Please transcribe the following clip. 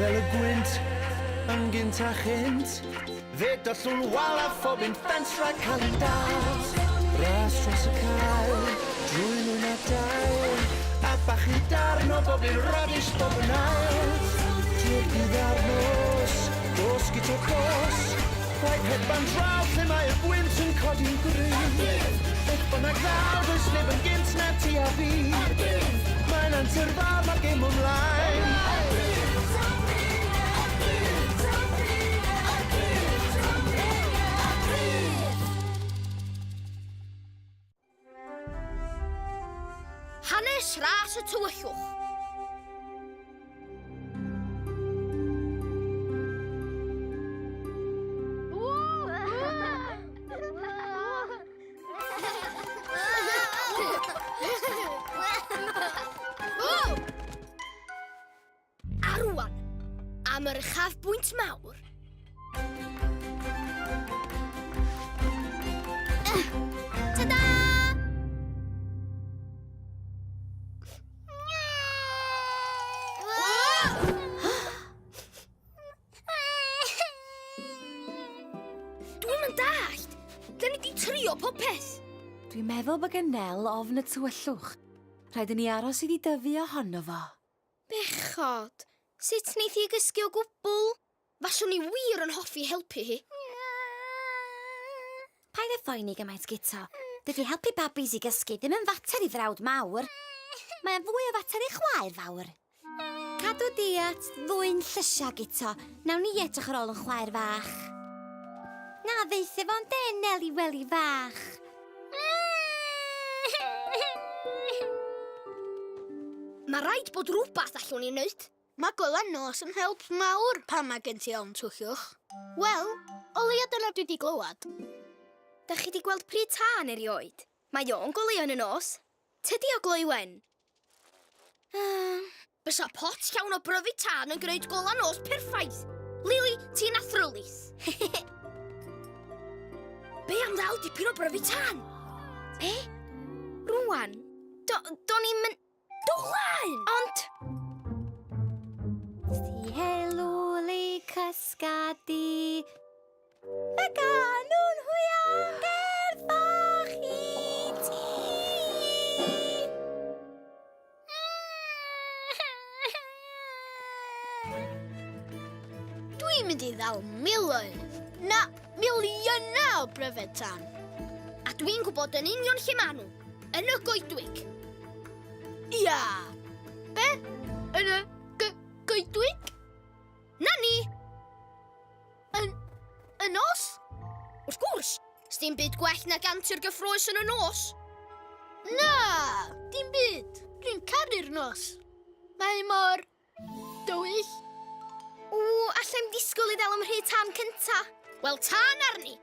fel y gwynt yn gynt a chynt. Fe dollwn wal a phob un ffensra cael ei dal. Ras dros y cael, drwy lwyn a dail. A bach i darn o bob un radish bob yn ail. Di'r bydd ar nos, dos gyda dos. Rhaid hedfan draw lle mae y gwynt yn codi'n gryn. Beth bynnag ddal, does neb yn gynt na ti a fi. Mae'n anterfaf ac im ymlaen. Hanes ras y tywyllwch. A rwan, am yr uchafbwynt mawr. Ta-da! Dwi'm yn dallt. Dyn ni di trio popeth. Dwi'n meddwl bod gen Nel ofn y tywyllwch. Rhaid i ni aros iddi dyfu ohono fo. Bechod, sut wneith i gysgu o gwbl? Faswn i wir yn hoffi helpu hi. Paid e phoeni gymaint Gito. Dydy helpu babis i gysgu ddim yn fater i frawd mawr. Mae'n fwy o fater i chwaer fawr. Cadw di at ddwy'n llysia Gito. Nawn ni edrych ar ôl yn chwaer fach. Na ddeitha fo'n denel i wely fach. Mae rhaid bod rhywbeth allwn ni wneud. Mae golau nos yn help mawr pan mae gen ti ofn tywyllwch. Wel, o leia dyna dwi wedi glywed. Da chi wedi gweld pryd tân erioed? Mae o'n goleuo yn y nos. Tydi o gloi wen? Bysa pot llawn o bryfu tân yn gwneud golau nos perffaith. Lili, ti'n athrylus. Be am ddal dipyn o bryfu tân? Be? Rwan? Do'n i'n mynd... Dwlan! Ond... Si helwli cysgadi. Y ganwn hwya'n gerdd fach i ti. Dwi'n mynd i ddal miloedd, na miliynau o bryfed tan. A dwi'n gwybod yn union lle maen nhw. Yn y goedwig. Ia. Be? Yn y goedwig? Na ni! Y nos? Wrth gwrs, sdim byd gwell na gantu'r gyffroes yn y nos. Na, dim byd. Dwi'n caru'r nos. Mae mor dywyll. Allai'm disgwyl i ddel ym mhryd tân cynta. Wel, tân arni.